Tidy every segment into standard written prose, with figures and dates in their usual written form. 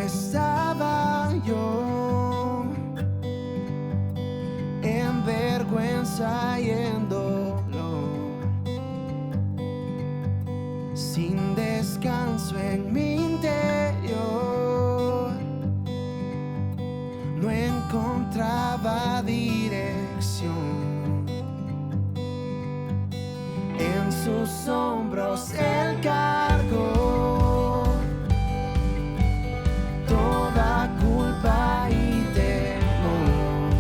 estaba yo en vergüenza y en dolor, sin descanso en mi interior. No encontraba dirección. En sus hombros Él cargó toda culpa y temor.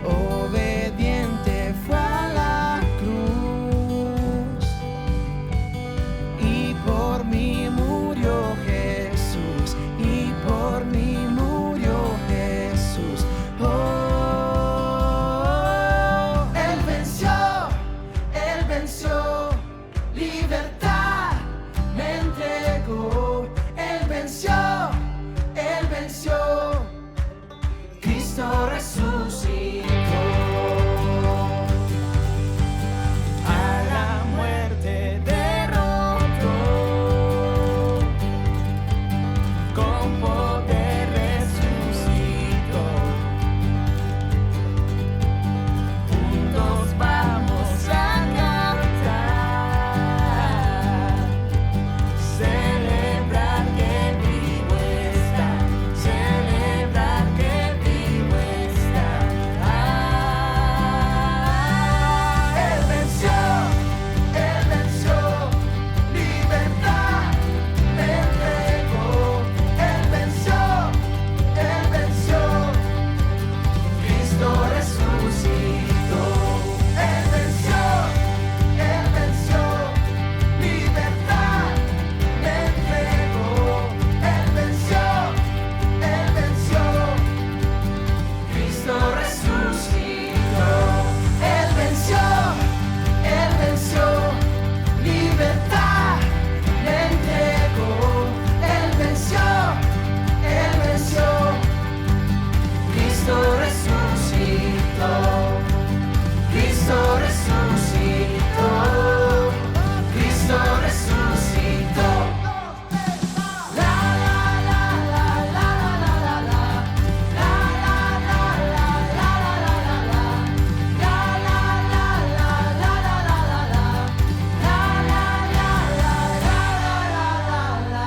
Obediente fue a la cruz y por mí murió Jesús, y por mí murió Jesús. Oh, Él venció, libertad me entregó. Él venció, Cristo resucitó. A la muerte derrotó, con poder resucitó. Juntos vamos a cantar, celebrar que vivo está, celebrar que vivo está. Él venció, libertad me entregó. Él venció, Cristo resucitó. Él venció, libertad me entregó. Él venció, Cristo resucitó. Él venció, libertad me entregó. Él venció, Cristo resucitó. Cristo resucitó. Cristo resucitó. La la la la la la la la. La la la la la la la la. La la la la la la la la. La la la la la la la.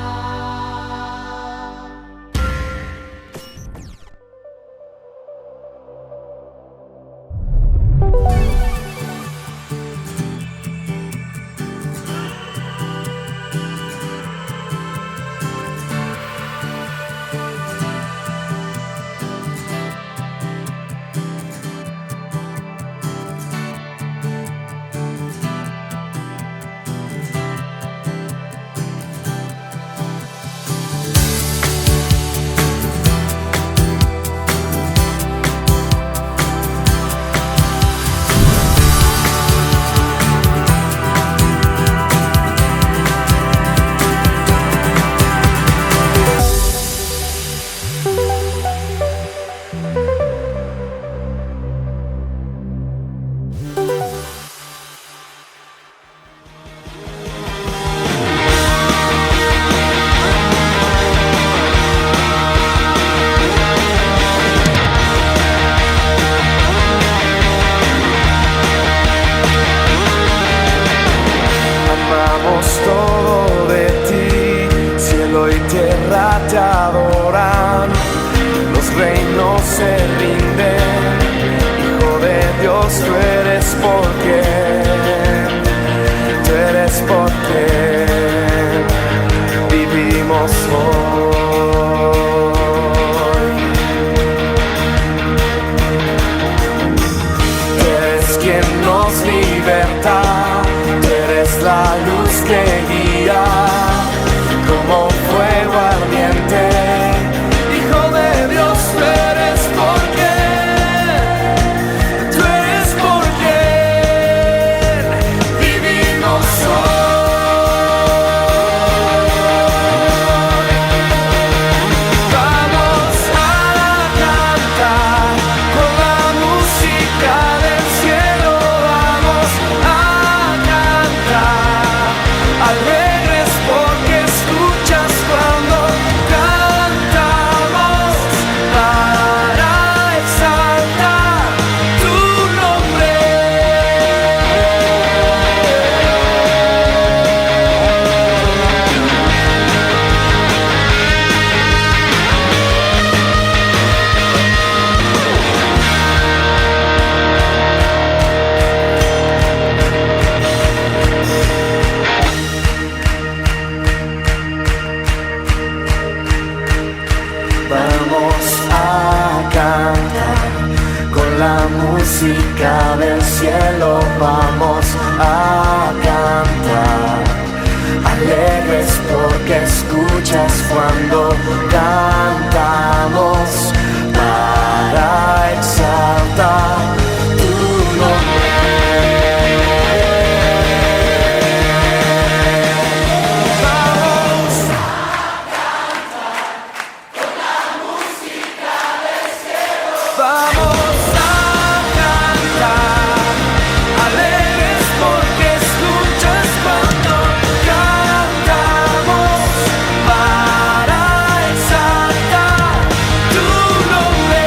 Amamos todo de ti, cielo y tierra te adoran, los reinos se rinden, Hijo de Dios, tú eres porque vivimos hoy. Tú eres quien nos liberta, tú eres la luz que guía, como fuego ardiente. Hijo de Dios, tú eres porque vivimos hoy. con la música del cielo vamos a cantar, alegres porque escuchas cuando cantamos para exaltar tu nombre. Vamos a cantar con la música del cielo. Vamos a cantar, alegres porque escuchas cuando cantamos para exaltar tu nombre.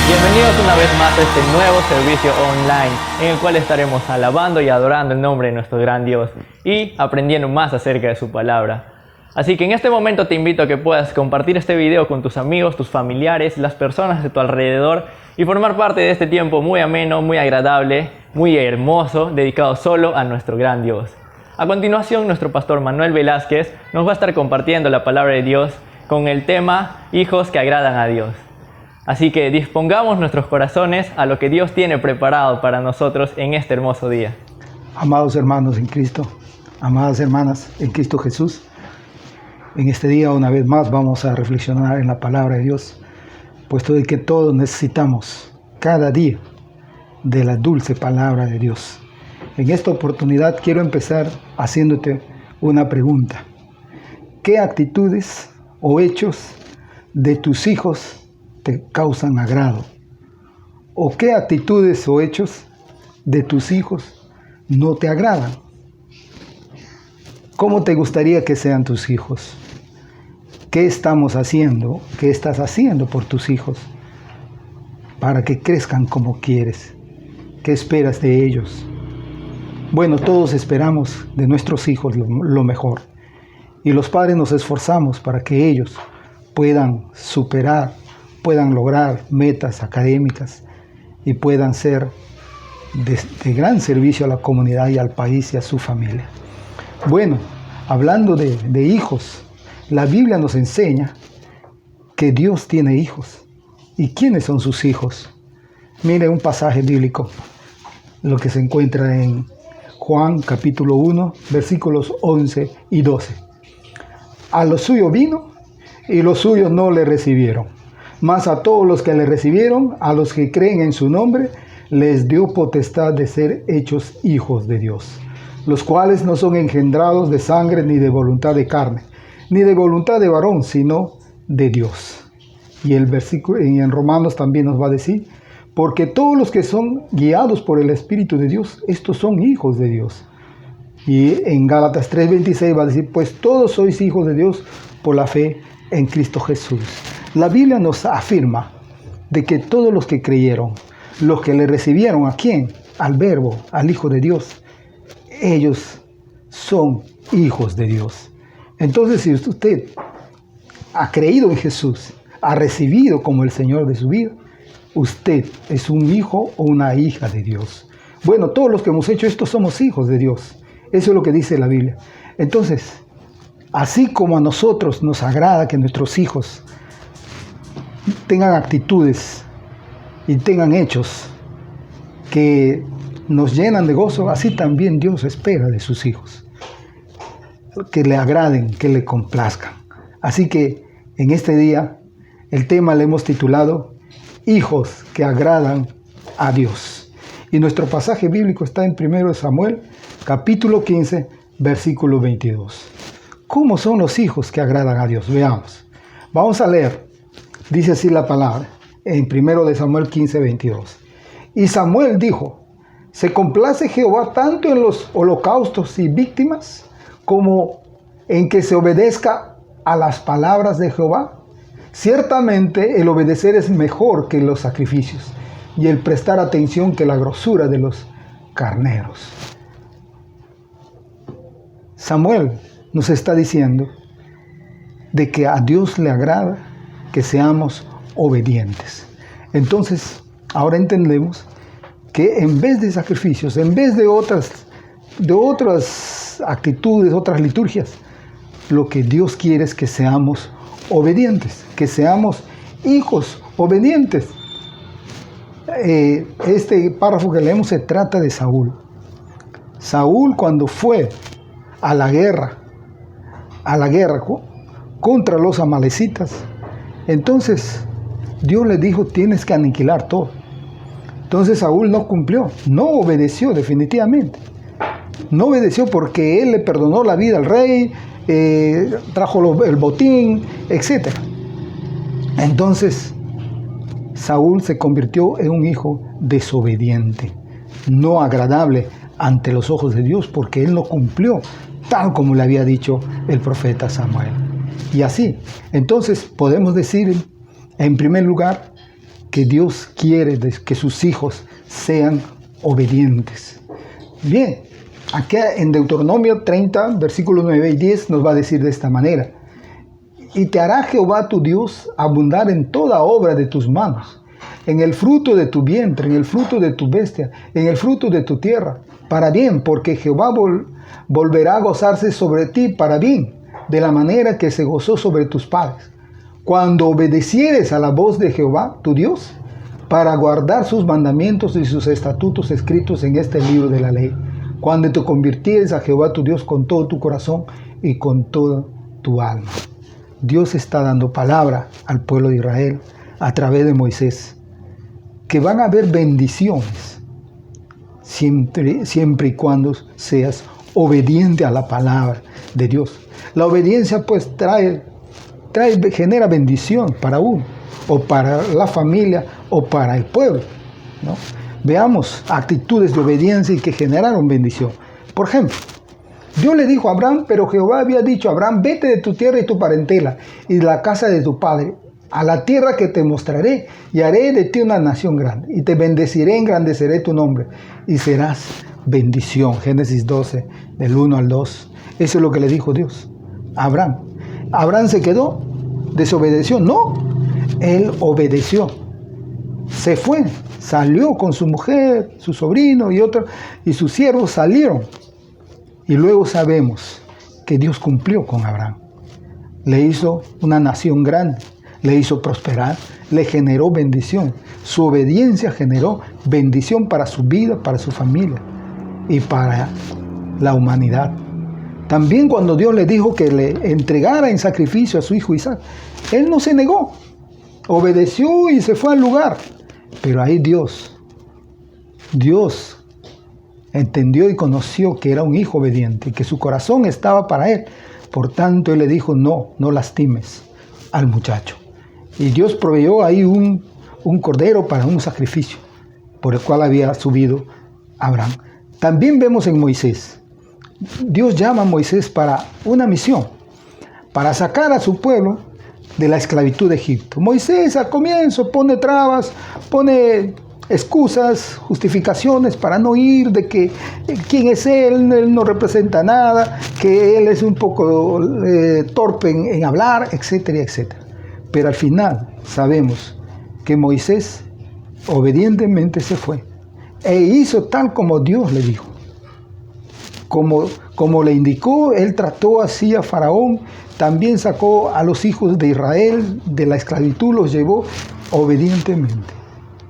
Bienvenidos una vez más a este nuevo servicio online en el cual estaremos alabando y adorando el nombre de nuestro gran Dios y aprendiendo más acerca de su palabra. Así que en este momento te invito a que puedas compartir este video con tus amigos, tus familiares, las personas de tu alrededor y formar parte de este tiempo muy ameno, muy agradable, muy hermoso, dedicado solo a nuestro gran Dios. A continuación, nuestro pastor Manuel Velázquez nos va a estar compartiendo la palabra de Dios con el tema Hijos que agradan a Dios. Así que dispongamos nuestros corazones a lo que Dios tiene preparado para nosotros en este hermoso día. Amados hermanos en Cristo, amadas hermanas en Cristo Jesús, en este día una vez más vamos a reflexionar en la palabra de Dios, puesto de que todos necesitamos cada día de la dulce palabra de Dios. En esta oportunidad quiero empezar haciéndote una pregunta. ¿Qué actitudes o hechos de tus hijos te causan agrado? ¿O qué actitudes o hechos de tus hijos no te agradan? ¿Cómo te gustaría que sean tus hijos? ¿Qué estamos haciendo? ¿Qué estás haciendo por tus hijos para que crezcan como quieres? ¿Qué esperas de ellos? Bueno, todos esperamos de nuestros hijos lo mejor, y los padres nos esforzamos para que ellos puedan superar, puedan lograr metas académicas y puedan ser de gran servicio a la comunidad y al país y a su familia. Bueno, hablando de hijos, la Biblia nos enseña que Dios tiene hijos. ¿Y quiénes son sus hijos? Mire un pasaje bíblico, lo que se encuentra en Juan capítulo 1, versículos 11 y 12. A lo suyo vino y los suyos no le recibieron. Mas a todos los que le recibieron, a los que creen en su nombre, les dio potestad de ser hechos hijos de Dios, los cuales no son engendrados de sangre ni de voluntad de carne, ni de voluntad de varón, sino de Dios. Y el versículo en Romanos también nos va a decir, porque todos los que son guiados por el Espíritu de Dios, estos son hijos de Dios. Y en Gálatas 3:26 va a decir, pues todos sois hijos de Dios por la fe en Cristo Jesús. La Biblia nos afirma de que todos los que creyeron, los que le recibieron, ¿a quién? Al Verbo, al Hijo de Dios. Ellos son hijos de Dios. Entonces, si usted ha creído en Jesús, ha recibido como el Señor de su vida, usted es un hijo o una hija de Dios. Bueno, todos los que hemos hecho esto somos hijos de Dios. Eso es lo que dice la Biblia. Entonces, así como a nosotros nos agrada que nuestros hijos tengan actitudes y tengan hechos que nos llenan de gozo, así también Dios espera de sus hijos, que le agraden, que le complazcan. Así que en este día el tema le hemos titulado Hijos que agradan a Dios. Y nuestro pasaje bíblico está en 1 Samuel, capítulo 15, versículo 22. ¿Cómo son los hijos que agradan a Dios? Veamos. Vamos a leer. Dice así la palabra en 1 Samuel 15, 22. Y Samuel dijo, ¿se complace Jehová tanto en los holocaustos y víctimas como en que se obedezca a las palabras de Jehová? Ciertamente el obedecer es mejor que los sacrificios y el prestar atención que la grosura de los carneros. Samuel nos está diciendo de que a Dios le agrada que seamos obedientes. Entonces, ahora entendemos que en vez de sacrificios, en vez de otras actitudes, otras liturgias, lo que Dios quiere es que seamos obedientes, que seamos hijos obedientes. Este párrafo que leemos se trata de Saúl. Saúl, cuando fue a la guerra contra los amalecitas, entonces Dios le dijo: tienes que aniquilar todo. Entonces Saúl no cumplió, no obedeció definitivamente. No obedeció porque él le perdonó la vida al rey, trajo el botín, etc. Entonces Saúl se convirtió en un hijo desobediente, no agradable ante los ojos de Dios, porque él no cumplió tal como le había dicho el profeta Samuel. Y así, entonces podemos decir, en primer lugar, que Dios quiere que sus hijos sean obedientes. Bien, aquí en Deuteronomio 30, versículos 9 y 10 nos va a decir de esta manera: y te hará Jehová tu Dios abundar en toda obra de tus manos, en el fruto de tu vientre, en el fruto de tu bestia, en el fruto de tu tierra, para bien, porque Jehová volverá a gozarse sobre ti para bien, de la manera que se gozó sobre tus padres, cuando obedecieres a la voz de Jehová tu Dios, para guardar sus mandamientos y sus estatutos escritos en este libro de la ley, cuando te convirtieres a Jehová tu Dios con todo tu corazón y con toda tu alma. Dios está dando palabra al pueblo de Israel a través de Moisés, que van a haber bendiciones siempre y cuando seas obediente a la palabra de Dios. La obediencia pues genera bendición para uno, o para la familia, o para el pueblo, ¿no? Veamos actitudes de obediencia y que generaron bendición. Por ejemplo, Dios le dijo a Abraham, pero Jehová había dicho a Abraham: vete de tu tierra y tu parentela y de la casa de tu padre, a la tierra que te mostraré, y haré de ti una nación grande, y te bendeciré, engrandeceré tu nombre, y serás bendición. Génesis 12, del 1 al 2. Eso es lo que le dijo Dios a Abraham. Abraham se quedó, desobedeció. No, él obedeció. Se fue, salió con su mujer, su sobrino y sus siervos salieron. Y luego sabemos que Dios cumplió con Abraham. Le hizo una nación grande, le hizo prosperar, le generó bendición. Su obediencia generó bendición para su vida, para su familia y para la humanidad. También cuando Dios le dijo que le entregara en sacrificio a su hijo Isaac, él no se negó, obedeció y se fue al lugar. Pero ahí Dios entendió y conoció que era un hijo obediente, que su corazón estaba para él. Por tanto, él le dijo: no lastimes al muchacho. Y Dios proveyó ahí un cordero para un sacrificio, por el cual había subido Abraham. También vemos en Moisés. Dios llama a Moisés para una misión, para sacar a su pueblo de la esclavitud de Egipto. Moisés al comienzo pone trabas, pone excusas, justificaciones para no ir, de que quién es él no representa nada, que él es un poco torpe en hablar, etcétera, etcétera. Pero al final sabemos que Moisés obedientemente se fue e hizo tal como Dios le dijo. Como le indicó, él trató así a Faraón, también sacó a los hijos de Israel de la esclavitud, los llevó obedientemente.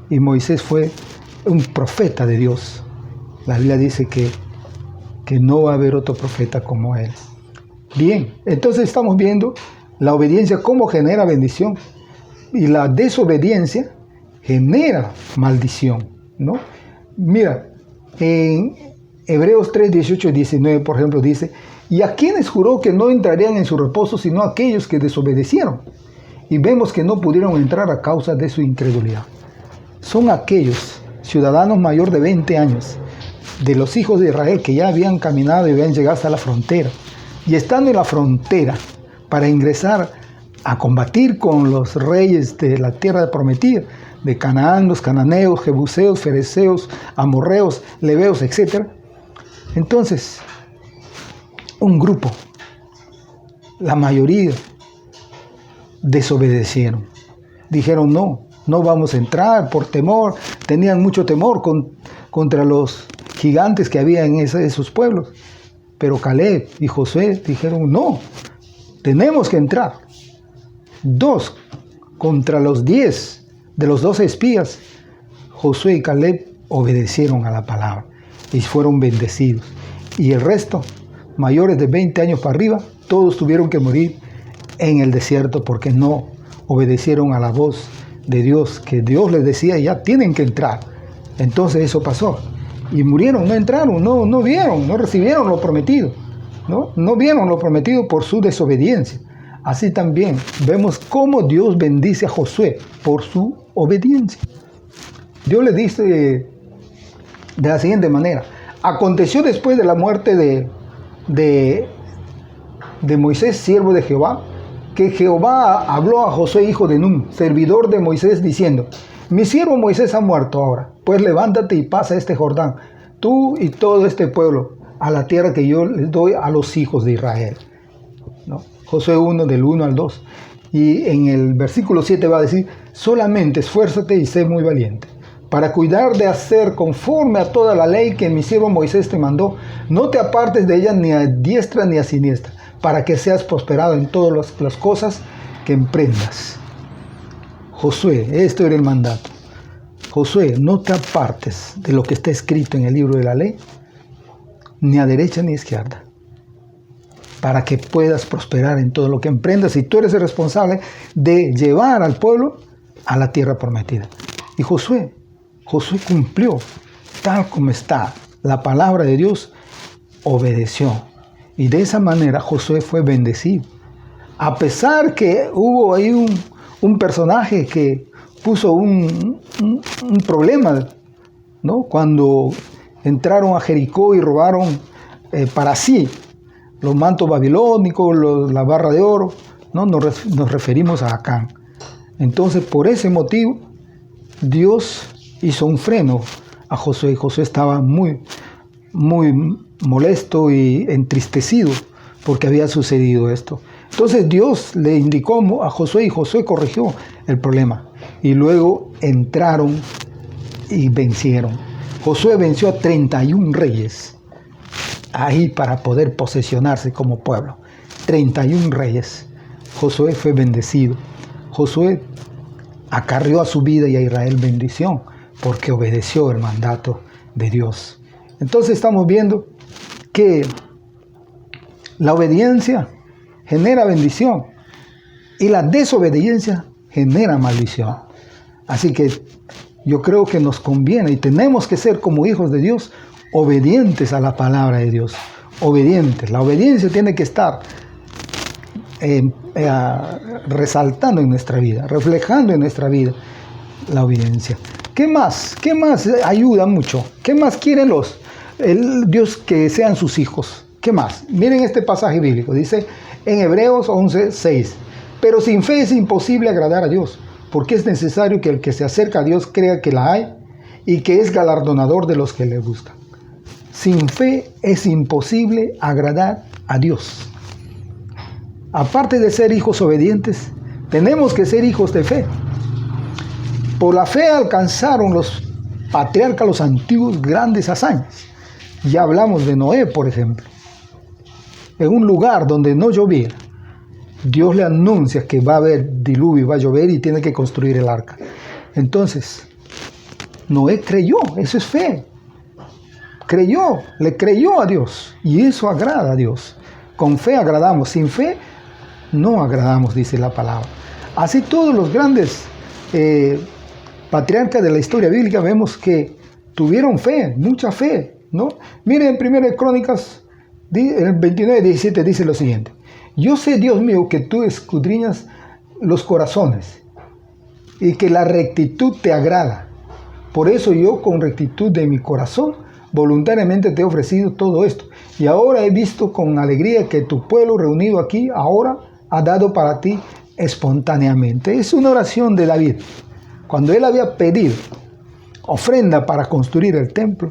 Y Moisés fue un profeta de Dios. La Biblia dice que no va a haber otro profeta como él. Bien, entonces estamos viendo la obediencia cómo genera bendición, y la desobediencia genera maldición, ¿no? Mira, en Hebreos 3, 18 y 19, por ejemplo, dice: y a quienes juró que no entrarían en su reposo, sino a aquellos que desobedecieron, y vemos que no pudieron entrar a causa de su incredulidad. Son aquellos ciudadanos mayores de 20 años, de los hijos de Israel, que ya habían caminado y habían llegado hasta la frontera, y estando en la frontera para ingresar a combatir con los reyes de la tierra prometida, de Canaán, los cananeos, jebuseos, fereceos, amorreos, leveos, etc. Entonces, un grupo, la mayoría, desobedecieron. Dijeron: no, no vamos a entrar por temor. Tenían mucho temor contra los gigantes que había en esos pueblos. Pero Caleb y Josué dijeron, no, tenemos que entrar. 2 contra los 10 de los 12 espías. Josué y Caleb obedecieron a la palabra y fueron bendecidos. Y el resto, mayores de 20 años para arriba, todos tuvieron que morir en el desierto porque no obedecieron a la voz de Dios, que Dios les decía, ya tienen que entrar. Entonces eso pasó. Y murieron, no entraron, no vieron, no recibieron lo prometido. No vieron lo prometido por su desobediencia. Así también vemos cómo Dios bendice a Josué por su obediencia. Dios le dice de la siguiente manera: aconteció después de la muerte de Moisés, siervo de Jehová, que Jehová habló a Josué, hijo de Nun, servidor de Moisés, diciendo: mi siervo Moisés ha muerto ahora, pues levántate y pasa este Jordán, tú y todo este pueblo, a la tierra que yo les doy a los hijos de Israel. Josué 1, del 1 al 2. Y en el versículo 7 va a decir: solamente esfuérzate y sé muy valiente, para cuidar de hacer conforme a toda la ley que mi siervo Moisés te mandó. No te apartes de ella ni a diestra ni a siniestra, para que seas prosperado en todas las cosas que emprendas. Josué, esto era el mandato. Josué, no te apartes de lo que está escrito en el libro de la ley, ni a derecha ni a izquierda, para que puedas prosperar en todo lo que emprendas. Y tú eres el responsable de llevar al pueblo a la tierra prometida. Y Josué cumplió tal como está la palabra de Dios, obedeció. Y de esa manera Josué fue bendecido. A pesar que hubo ahí un personaje que puso un problema, ¿no? Cuando entraron a Jericó y robaron para sí los mantos babilónicos, la barra de oro, ¿no? Nos referimos a Acán. Entonces, por ese motivo, Dios hizo un freno a Josué. Y Josué estaba muy molesto y entristecido porque había sucedido esto. Entonces Dios le indicó a Josué y Josué corrigió el problema. Y luego entraron y vencieron. Josué venció a 31 reyes ahí para poder posesionarse como pueblo. 31 reyes. Josué fue bendecido. Josué acarreó a su vida y a Israel bendición porque obedeció el mandato de Dios. Entonces estamos viendo que la obediencia genera bendición y la desobediencia genera maldición. Así que yo creo que nos conviene y tenemos que ser como hijos de Dios obedientes a la palabra de Dios. Obedientes. La obediencia tiene que estar resaltando en nuestra vida, reflejando en nuestra vida la obediencia. ¿Qué más? ¿Qué más ayuda mucho? ¿Qué más quieren Dios que sean sus hijos? ¿Qué más? Miren este pasaje bíblico. Dice en Hebreos 11:6. Pero sin fe es imposible agradar a Dios, porque es necesario que el que se acerca a Dios crea que la hay y que es galardonador de los que le buscan. Sin fe es imposible agradar a Dios. Aparte de ser hijos obedientes, tenemos que ser hijos de fe. Por la fe alcanzaron los patriarcas, los antiguos, grandes hazañas. Ya hablamos de Noé, por ejemplo. En un lugar donde no llovía, Dios le anuncia que va a haber diluvio, va a llover y tiene que construir el arca. Entonces, Noé creyó, eso es fe. Le creyó a Dios y eso agrada a Dios. Con fe agradamos, sin fe no agradamos, dice la palabra. Así todos los grandes patriarcas de la historia bíblica vemos que tuvieron fe, mucha fe, ¿no? Miren en 1 Crónicas, el 29:17 dice lo siguiente: yo sé, Dios mío, que tú escudriñas los corazones y que la rectitud te agrada. Por eso yo, con rectitud de mi corazón, voluntariamente te he ofrecido todo esto. Y ahora he visto con alegría que tu pueblo reunido aquí ahora ha dado para ti espontáneamente. Es una oración de David. Cuando él había pedido ofrenda para construir el templo,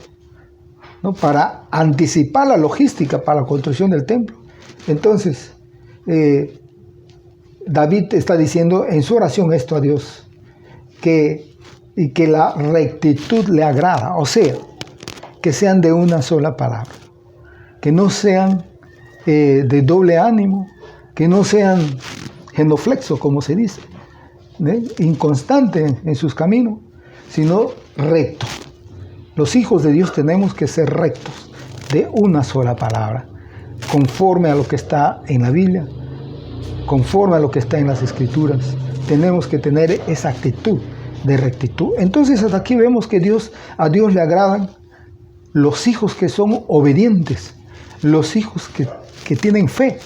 ¿no? Para anticipar la logística para la construcción del templo. Entonces, David está diciendo en su oración esto a Dios, y que la rectitud le agrada. O sea, que sean de una sola palabra, que no sean de doble ánimo, que no sean genuflexos, como se dice, inconstantes en sus caminos, sino rectos. Los hijos de Dios tenemos que ser rectos, de una sola palabra, conforme a lo que está en la Biblia, conforme a lo que está en las Escrituras. Tenemos que tener esa actitud de rectitud. Entonces hasta aquí vemos que a Dios le agradan los hijos que son obedientes, los hijos que tienen fe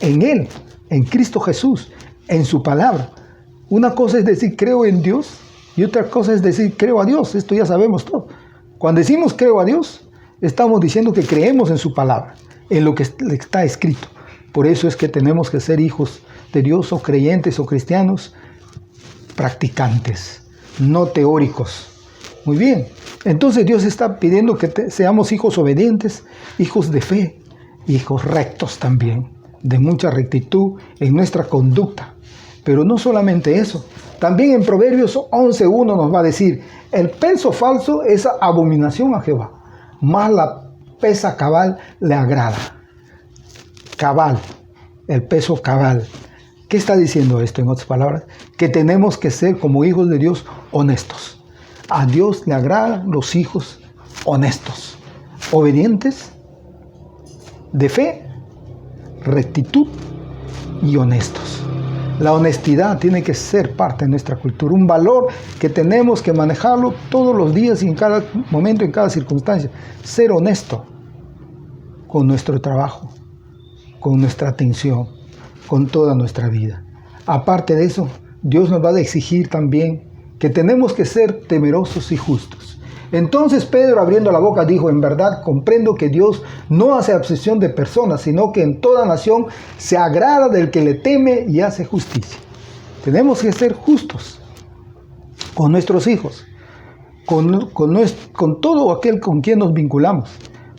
en Él, en Cristo Jesús, en su palabra. Una cosa es decir creo en Dios y otra cosa es decir creo a Dios. Esto ya sabemos todo. Cuando decimos creo a Dios, estamos diciendo que creemos en su palabra, en lo que está escrito. Por eso es que tenemos que ser hijos de Dios, o creyentes o cristianos practicantes, no teóricos. Muy bien, entonces Dios está pidiendo que seamos hijos obedientes, hijos de fe, hijos rectos también, de mucha rectitud en nuestra conducta. Pero no solamente eso, también en Proverbios 11:1 nos va a decir, el peso falso es abominación a Jehová, mas la pesa cabal le agrada. Cabal, el peso cabal. ¿Qué está diciendo esto en otras palabras? Que tenemos que ser como hijos de Dios honestos. A Dios le agradan los hijos honestos, obedientes, de fe, rectitud y honestos. La honestidad tiene que ser parte de nuestra cultura, un valor que tenemos que manejarlo todos los días y en cada momento, en cada circunstancia. Ser honesto con nuestro trabajo, con nuestra atención, con toda nuestra vida. Aparte de eso, Dios nos va a exigir también que tenemos que ser temerosos y justos. Entonces Pedro, abriendo la boca, dijo, en verdad comprendo que Dios no hace acepción de personas, sino que en toda nación se agrada del que le teme y hace justicia. Tenemos que ser justos con nuestros hijos, con todo aquel con quien nos vinculamos.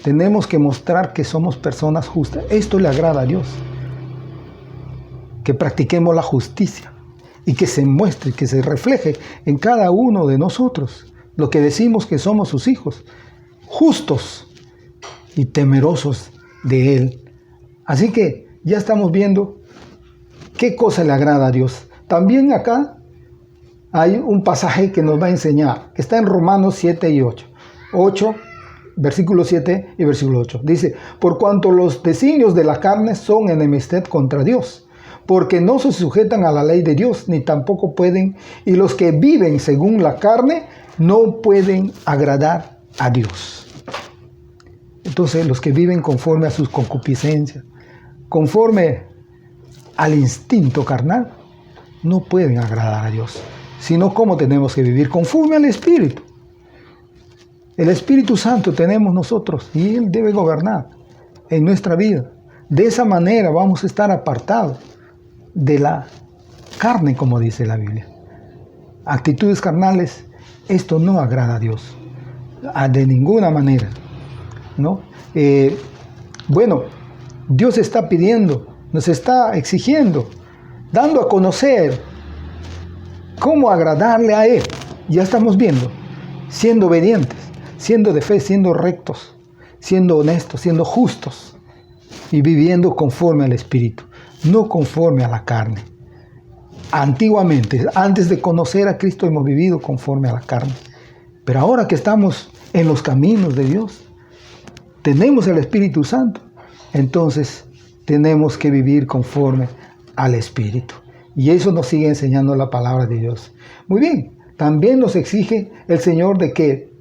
Tenemos que mostrar que somos personas justas. Esto le agrada a Dios. Que practiquemos la justicia y que se muestre, que se refleje en cada uno de nosotros lo que decimos que somos sus hijos, justos y temerosos de Él. Así que ya estamos viendo qué cosa le agrada a Dios. También acá hay un pasaje que nos va a enseñar, que está en Romanos 7 y 8. 8, versículo 7 y versículo 8. Dice, por cuanto los designios de la carne son enemistad contra Dios, porque no se sujetan a la ley de Dios, ni tampoco pueden, y los que viven según la carne no pueden agradar a Dios. Entonces, los que viven conforme a sus concupiscencias, conforme al instinto carnal, no pueden agradar a Dios, sino cómo tenemos que vivir conforme al Espíritu. El Espíritu Santo tenemos nosotros y Él debe gobernar en nuestra vida. De esa manera vamos a estar apartados de la carne, como dice la Biblia. Actitudes carnales, esto no agrada a Dios, de ninguna manera, ¿no? Bueno, Dios está pidiendo, nos está exigiendo, dando a conocer cómo agradarle a Él. Ya estamos viendo, siendo obedientes, siendo de fe, siendo rectos, siendo honestos, siendo justos y viviendo conforme al Espíritu, no conforme a la carne. Antiguamente, antes de conocer a Cristo, hemos vivido conforme a la carne. Pero ahora que estamos en los caminos de Dios, tenemos el Espíritu Santo, entonces tenemos que vivir conforme al Espíritu. Y eso nos sigue enseñando la palabra de Dios. Muy bien, también nos exige el Señor de que,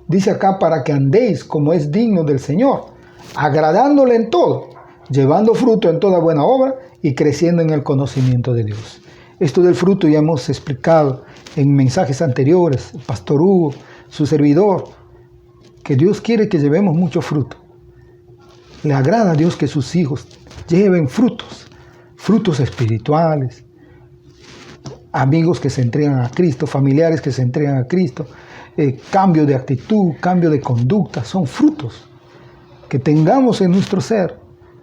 dice acá, para que andéis como es digno del Señor, agradándole en todo, llevando fruto en toda buena obra y creciendo en el conocimiento de Dios. Esto del fruto ya hemos explicado en mensajes anteriores, el pastor Hugo, su servidor, que Dios quiere que llevemos mucho fruto. Le agrada a Dios que sus hijos lleven frutos, frutos espirituales, amigos que se entregan a Cristo, familiares que se entregan a Cristo, cambio de actitud, cambio de conducta, son frutos que tengamos en nuestro ser.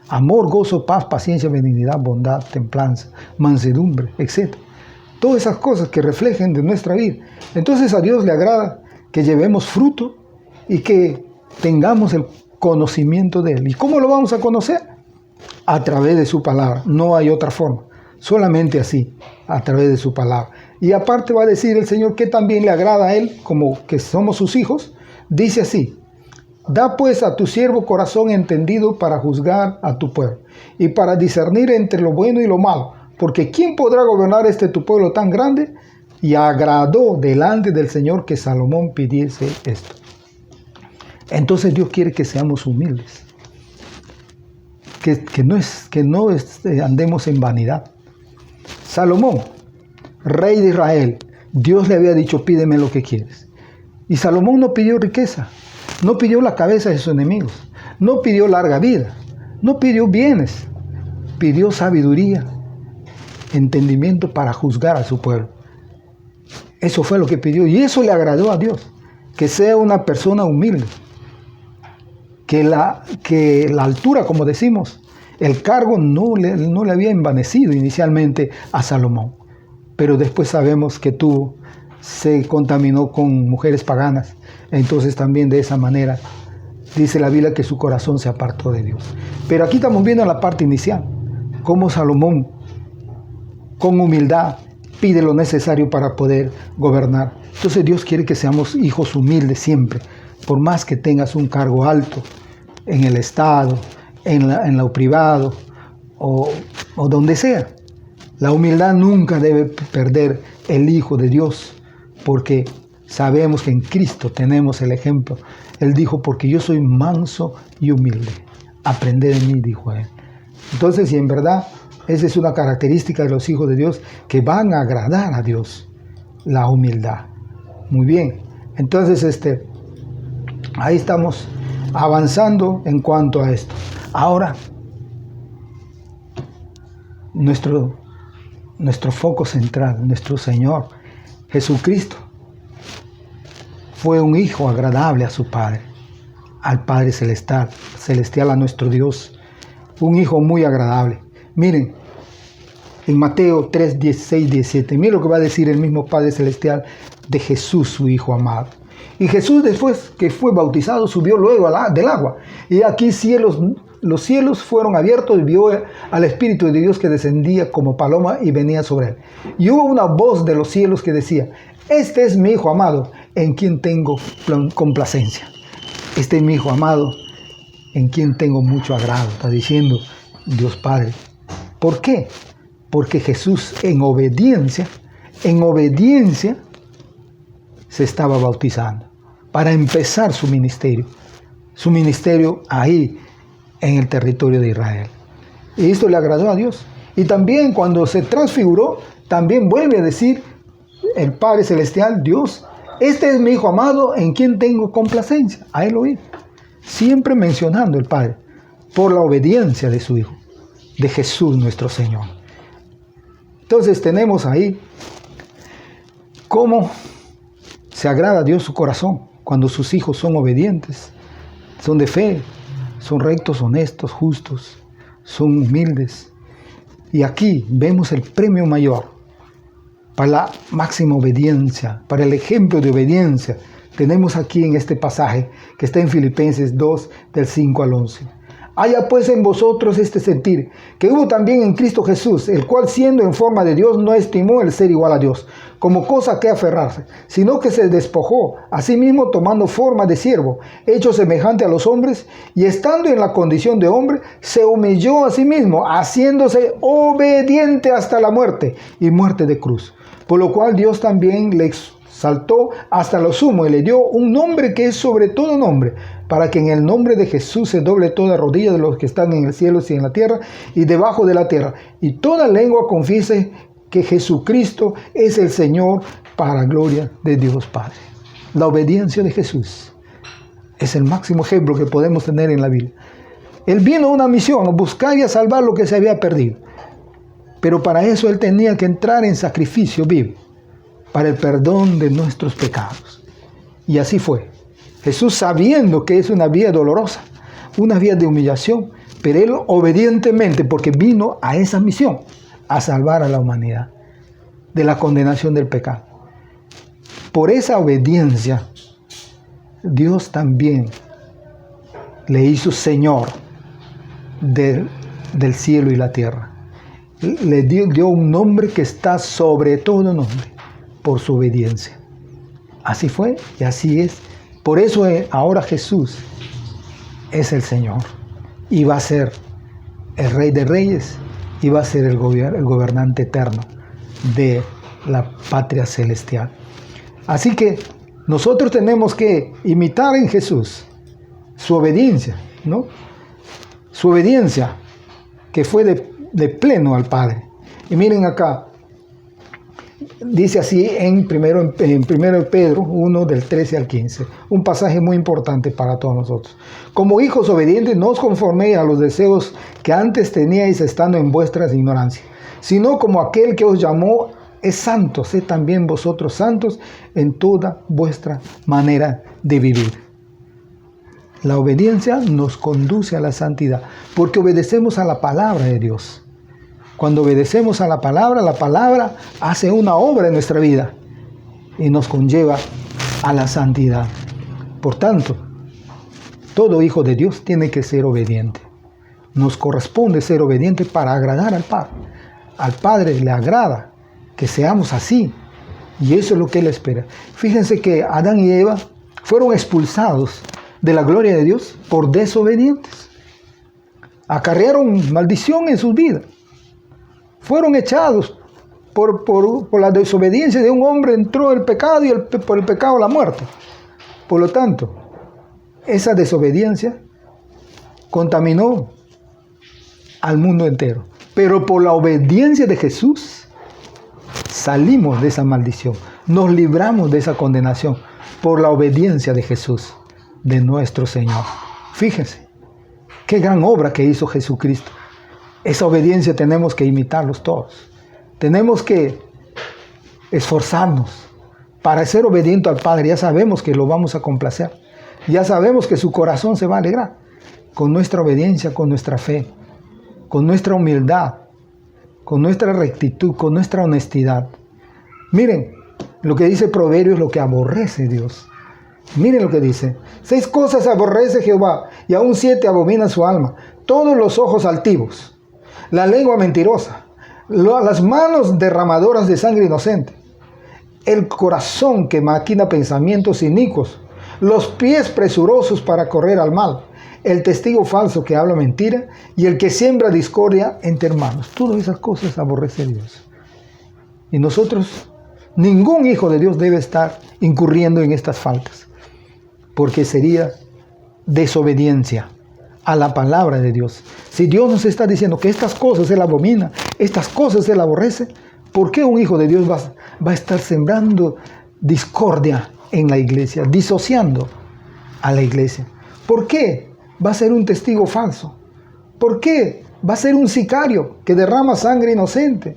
Amor, gozo, paz, paciencia, benignidad, bondad, templanza, mansedumbre, etc. todas esas cosas que reflejen de nuestra vida. Entonces a Dios le agrada que llevemos fruto y que tengamos el conocimiento de Él. ¿Y cómo lo vamos a conocer? A través de su palabra. No hay otra forma. Solamente así, a través de su palabra. Y aparte va a decir el Señor que también le agrada a Él, como que somos sus hijos. Dice así: da pues a tu siervo corazón entendido para juzgar a tu pueblo y para discernir entre lo bueno y lo malo. Porque ¿quién podrá gobernar tu pueblo tan grande? Y agradó delante del Señor que Salomón pidiese esto. Entonces Dios quiere que seamos humildes. Que no andemos en vanidad. Salomón, rey de Israel, Dios le había dicho: pídeme lo que quieres. Y Salomón no pidió riqueza, no pidió la cabeza de sus enemigos, no pidió larga vida, no pidió bienes, pidió sabiduría, entendimiento para juzgar a su pueblo. Eso fue lo que pidió y eso le agradó a Dios, que sea una persona humilde, que la altura, como decimos, el cargo no le había envanecido inicialmente a Salomón, pero después sabemos que se contaminó con mujeres paganas, entonces también de esa manera dice la Biblia que su corazón se apartó de Dios. Pero aquí estamos viendo la parte inicial, cómo Salomón con humildad pide lo necesario para poder gobernar. Entonces Dios quiere que seamos hijos humildes siempre, por más que tengas un cargo alto en el Estado, en lo privado o donde sea. La humildad nunca debe perder el Hijo de Dios, porque sabemos que en Cristo tenemos el ejemplo. Él dijo: porque yo soy manso y humilde, aprended de mí, dijo Él. Entonces, si en verdad esa es una característica de los hijos de Dios que van a agradar a Dios, la humildad. Muy bien, entonces ahí estamos avanzando en cuanto a esto. Ahora, nuestro foco central, nuestro Señor Jesucristo, fue un hijo agradable a su Padre, al Padre celestial, a nuestro Dios, un hijo muy agradable. Miren, en Mateo 3, 16, 17, miren lo que va a decir el mismo Padre Celestial de Jesús, su Hijo amado. Y Jesús, después que fue bautizado, subió luego del agua. Y aquí los cielos fueron abiertos y vio al Espíritu de Dios que descendía como paloma y venía sobre él. Y hubo una voz de los cielos que decía: este es mi Hijo amado, en quien tengo complacencia. Este es mi Hijo amado, en quien tengo mucho agrado. Está diciendo Dios Padre. ¿Por qué? Porque Jesús en obediencia, se estaba bautizando para empezar su ministerio ahí en el territorio de Israel. Y esto le agradó a Dios. Y también cuando se transfiguró, también vuelve a decir el Padre Celestial, Dios: este es mi Hijo amado en quien tengo complacencia. A Él oír. Siempre mencionando el Padre por la obediencia de su Hijo, de Jesús nuestro Señor. Entonces tenemos ahí cómo se agrada a Dios su corazón cuando sus hijos son obedientes, son de fe, son rectos, honestos, justos, son humildes. Y aquí vemos el premio mayor para la máxima obediencia, para el ejemplo de obediencia. Tenemos aquí en este pasaje que está en Filipenses 2, del 5 al 11. Haya pues en vosotros este sentir, que hubo también en Cristo Jesús, el cual siendo en forma de Dios no estimó el ser igual a Dios, como cosa que aferrarse, sino que se despojó a sí mismo tomando forma de siervo, hecho semejante a los hombres, y estando en la condición de hombre, se humilló a sí mismo, haciéndose obediente hasta la muerte, y muerte de cruz. Por lo cual Dios también le exaltó hasta lo sumo y le dio un nombre que es sobre todo nombre, para que en el nombre de Jesús se doble toda rodilla de los que están en el cielo y en la tierra y debajo de la tierra, y toda lengua confiese que Jesucristo es el Señor, para gloria de Dios Padre. La obediencia de Jesús es el máximo ejemplo que podemos tener en la Biblia. Él vino a una misión, a buscar y a salvar lo que se había perdido. Pero para eso Él tenía que entrar en sacrificio vivo, para el perdón de nuestros pecados. Y así fue. Jesús, sabiendo que es una vía dolorosa, una vía de humillación, pero Él obedientemente, porque vino a esa misión, a salvar a la humanidad. de la condenación del pecado. Por esa obediencia, Dios también le hizo Señor del cielo y la tierra. Le dio un nombre que está sobre todo nombre, por su obediencia. Así fue y así es. Por eso ahora Jesús es el Señor y va a ser el Rey de Reyes y va a ser el gobernante eterno de la patria celestial. Así que nosotros tenemos que imitar en Jesús su obediencia, ¿no? Su obediencia que fue de pleno al Padre. Y miren acá, dice así en primero Pedro 1 del 13 al 15, un pasaje muy importante para todos nosotros. Como hijos obedientes, no os conforméis a los deseos que antes teníais estando en vuestras ignorancias, sino como aquel que os llamó es santo, sed también vosotros santos en toda vuestra manera de vivir. La obediencia nos conduce a la santidad, porque obedecemos a la palabra de Dios. Cuando obedecemos a la palabra hace una obra en nuestra vida y nos conlleva a la santidad. Por tanto, todo hijo de Dios tiene que ser obediente. Nos corresponde ser obediente para agradar al Padre. Al Padre le agrada que seamos así, y eso es lo que Él espera. Fíjense que Adán y Eva fueron expulsados de la gloria de Dios por desobedientes. Acarrearon maldición en sus vidas. Fueron echados por la desobediencia de un hombre, entró el pecado y por el pecado la muerte. Por lo tanto, esa desobediencia contaminó al mundo entero. Pero por la obediencia de Jesús, salimos de esa maldición, nos libramos de esa condenación por la obediencia de Jesús, de nuestro Señor. Fíjense, qué gran obra que hizo Jesucristo. Esa obediencia tenemos que imitarlos todos. Tenemos que esforzarnos para ser obediente al Padre. Ya sabemos que lo vamos a complacer. Ya sabemos que su corazón se va a alegrar con nuestra obediencia, con nuestra fe, con nuestra humildad, con nuestra rectitud, con nuestra honestidad. Miren lo que dice Proverbios, lo que aborrece Dios. Miren lo que dice: 6 cosas aborrece Jehová, y aún 7 abomina su alma: todos los ojos altivos, la lengua mentirosa, las manos derramadoras de sangre inocente, el corazón que maquina pensamientos inicuos, los pies presurosos para correr al mal, el testigo falso que habla mentira y el que siembra discordia entre hermanos. Todas esas cosas aborrece Dios. Y nosotros, ningún hijo de Dios debe estar incurriendo en estas faltas, porque sería desobediencia a la palabra de Dios. Si Dios nos está diciendo que estas cosas Él abomina, estas cosas Él aborrece, ¿por qué un hijo de Dios va a estar sembrando discordia en la iglesia, disociando a la iglesia? ¿Por qué va a ser un testigo falso? ¿Por qué va a ser un sicario que derrama sangre inocente?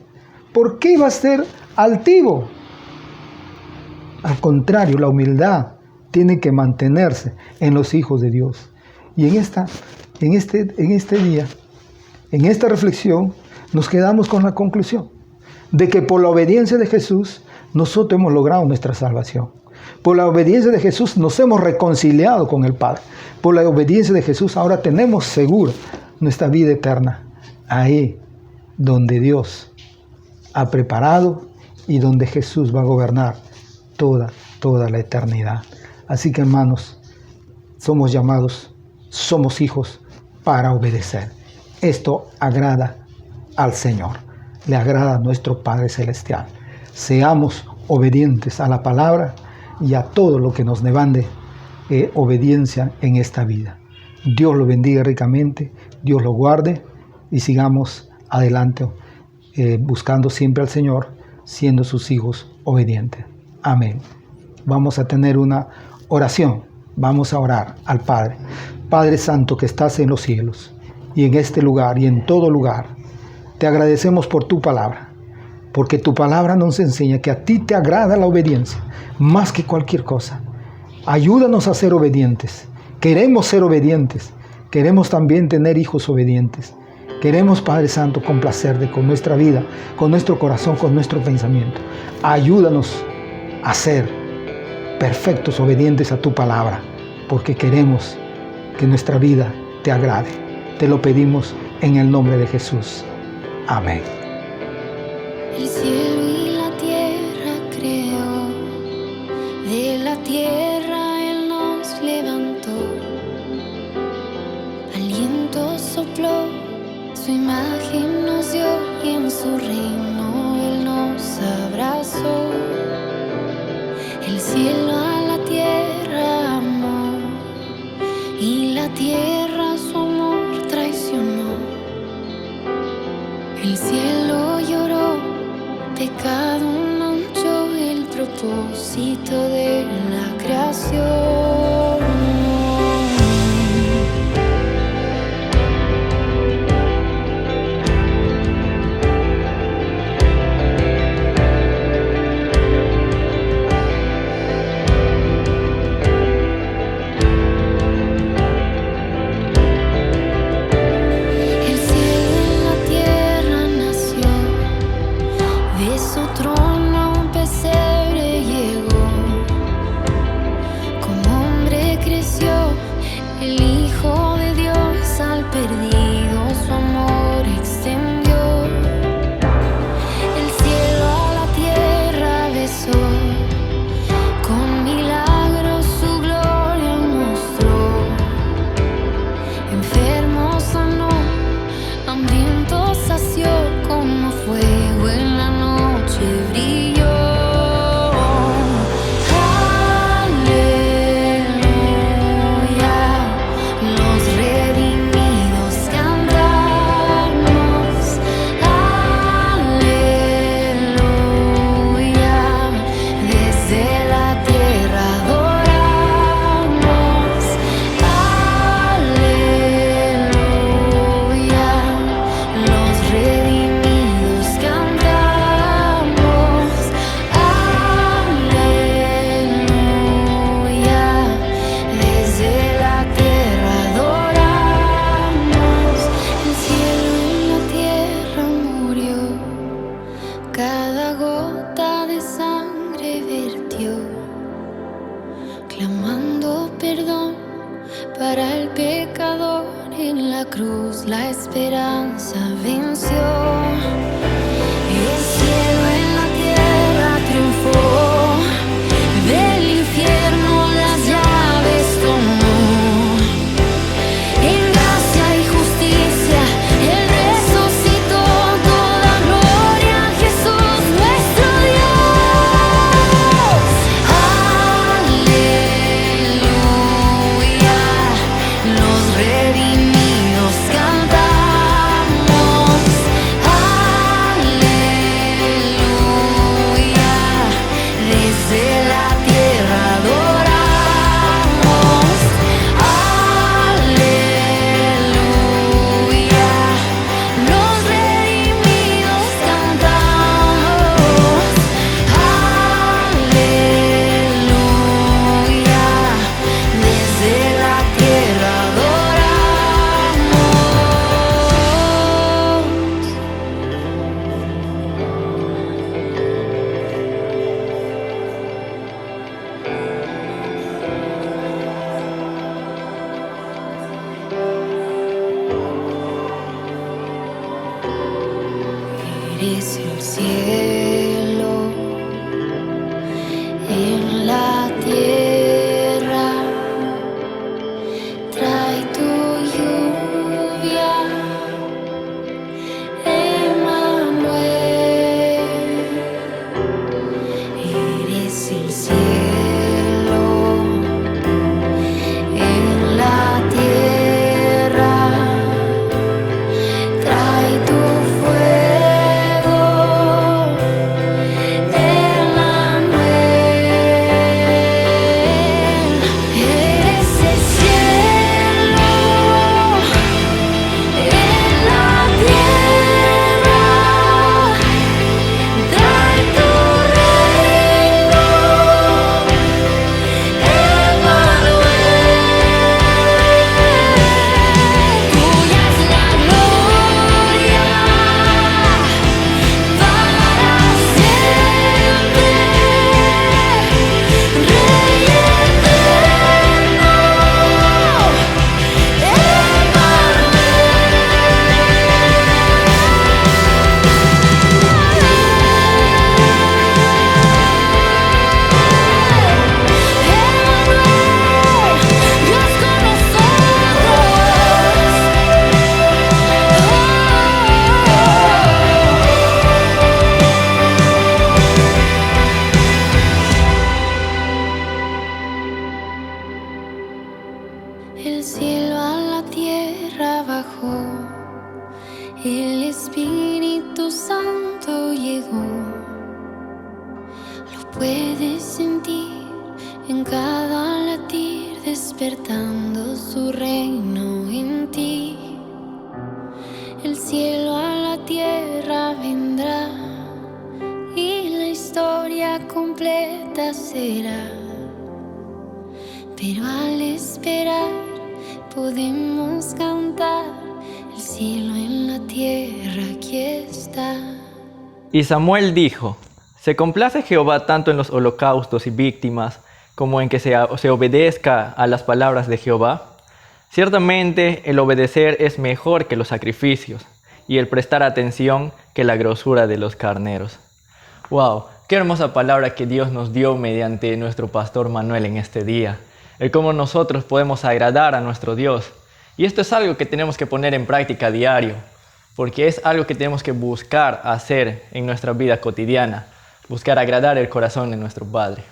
¿Por qué va a ser altivo? Al contrario, la humildad tiene que mantenerse en los hijos de Dios. Y en este día, en esta reflexión, nos quedamos con la conclusión de que por la obediencia de Jesús, nosotros hemos logrado nuestra salvación. Por la obediencia de Jesús nos hemos reconciliado con el Padre. Por la obediencia de Jesús ahora tenemos segura nuestra vida eterna. Ahí donde Dios ha preparado y donde Jesús va a gobernar toda la eternidad. Así que, hermanos, somos llamados, somos hijos para obedecer. Esto agrada al Señor, le agrada a nuestro Padre Celestial. Seamos obedientes a la palabra y a todo lo que nos demande obediencia en esta vida. Dios lo bendiga ricamente, Dios lo guarde y sigamos adelante buscando siempre al Señor, siendo sus hijos obedientes. Amén. Vamos a tener una oración, vamos a orar al Padre. Padre Santo que estás en los cielos y en este lugar y en todo lugar, te agradecemos por tu palabra, porque tu palabra nos enseña que a ti te agrada la obediencia más que cualquier cosa. Ayúdanos a ser obedientes. Queremos ser obedientes. Queremos también tener hijos obedientes. Queremos, Padre Santo, complacerte con nuestra vida, con nuestro corazón, con nuestro pensamiento. Ayúdanos a ser perfectos, obedientes a tu palabra, porque queremos que nuestra vida te agrade. Te lo pedimos en el nombre de Jesús. Amén. El cielo y la tierra creó, de la tierra Él nos levantó, aliento sopló, su imagen nos dio y en su reino Él nos abrazó. El cielo a la tierra amó y la tierra su amor traicionó. El cielo lloró, pecado manchó el propósito de la creación. Clamando perdón para el pecador en la cruz, la esperanza venció. Y el cielo en la tierra triunfó, del infierno las llaves tomó. En gracia y justicia Él resucitó, toda gloria a Jesús nuestro Dios. Aleluya, los redimidos cantamos. Aleluya, desde la tierra adoramos. Aleluya, los redimidos cantamos. Aleluya, desde la tierra adoramos. Eres el cielo en la tierra, trae tu lluvia, Emmanuel. Eres el cielo en la tierra, trae tu fuego, en cada latir despertando su reino en ti. El cielo a la tierra vendrá y la historia completa será. Pero al esperar podemos cantar, el cielo en la tierra aquí está. Y Samuel dijo: ¿se complace Jehová tanto en los holocaustos y víctimas como en que se obedezca a las palabras de Jehová? Ciertamente el obedecer es mejor que los sacrificios, y el prestar atención que la grosura de los carneros. ¡Wow! Qué hermosa palabra que Dios nos dio mediante nuestro pastor Manuel en este día. El cómo nosotros podemos agradar a nuestro Dios. Y esto es algo que tenemos que poner en práctica a diario, porque es algo que tenemos que buscar hacer en nuestra vida cotidiana, buscar agradar el corazón de nuestro Padre.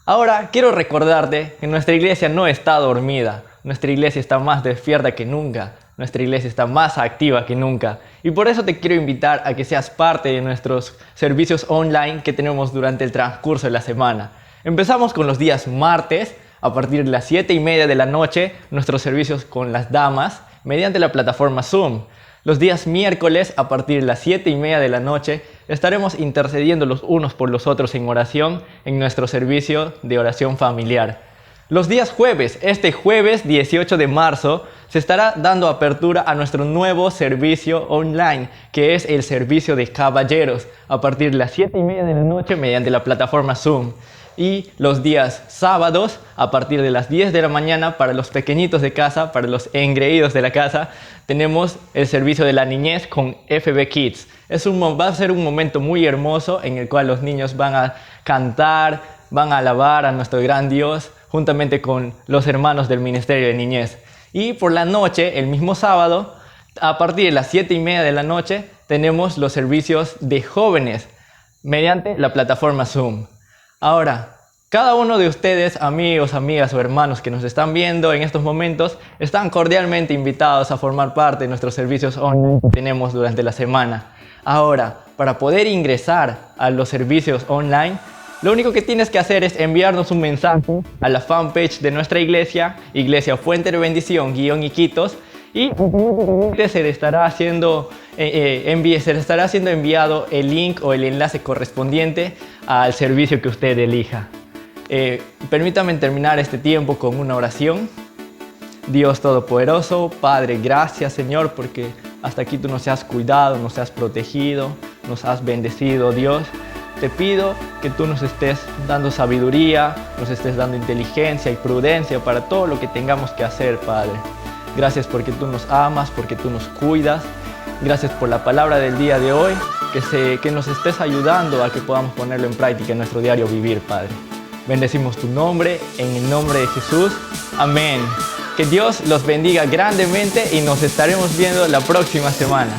Ahora quiero recordarte que nuestra iglesia no está dormida, nuestra iglesia está más despierta que nunca, nuestra iglesia está más activa que nunca, y por eso te quiero invitar a que seas parte de nuestros servicios online que tenemos durante el transcurso de la semana. Empezamos con los días martes, a partir de las 7:30 de la noche, nuestros servicios con las damas, mediante la plataforma Zoom. Los días miércoles, a partir de las 7:30 de la noche, estaremos intercediendo los unos por los otros en oración en nuestro servicio de oración familiar. Los días jueves, este jueves 18 de marzo, se estará dando apertura a nuestro nuevo servicio online, que es el servicio de caballeros, a partir de las 7:30 de la noche mediante la plataforma Zoom. Y los días sábados, a partir de las 10 de la mañana, para los pequeñitos de casa, para los engreídos de la casa, tenemos el servicio de la niñez con FB Kids. Va a ser un momento muy hermoso en el cual los niños van a cantar, van a alabar a nuestro gran Dios, juntamente con los hermanos del Ministerio de Niñez. Y por la noche, el mismo sábado, a partir de las 7:30 de la noche, tenemos los servicios de jóvenes mediante la plataforma Zoom. Ahora, cada uno de ustedes, amigos, amigas o hermanos que nos están viendo en estos momentos, están cordialmente invitados a formar parte de nuestros servicios online que tenemos durante la semana. Ahora, para poder ingresar a los servicios online, lo único que tienes que hacer es enviarnos un mensaje a la fanpage de nuestra iglesia, Iglesia Fuente de Bendición, Iquitos, y se le estará siendo enviado el link o el enlace correspondiente al servicio que usted elija. Permítame terminar este tiempo con una oración. Dios Todopoderoso, Padre, gracias Señor, porque hasta aquí tú nos has cuidado, nos has protegido, nos has bendecido, Dios. Te pido que tú nos estés dando sabiduría, nos estés dando inteligencia y prudencia para todo lo que tengamos que hacer, Padre. Gracias porque tú nos amas, porque tú nos cuidas. Gracias por la palabra del día de hoy, que nos estés ayudando a que podamos ponerlo en práctica en nuestro diario vivir, Padre. Bendecimos tu nombre, en el nombre de Jesús. Amén. Que Dios los bendiga grandemente y nos estaremos viendo la próxima semana.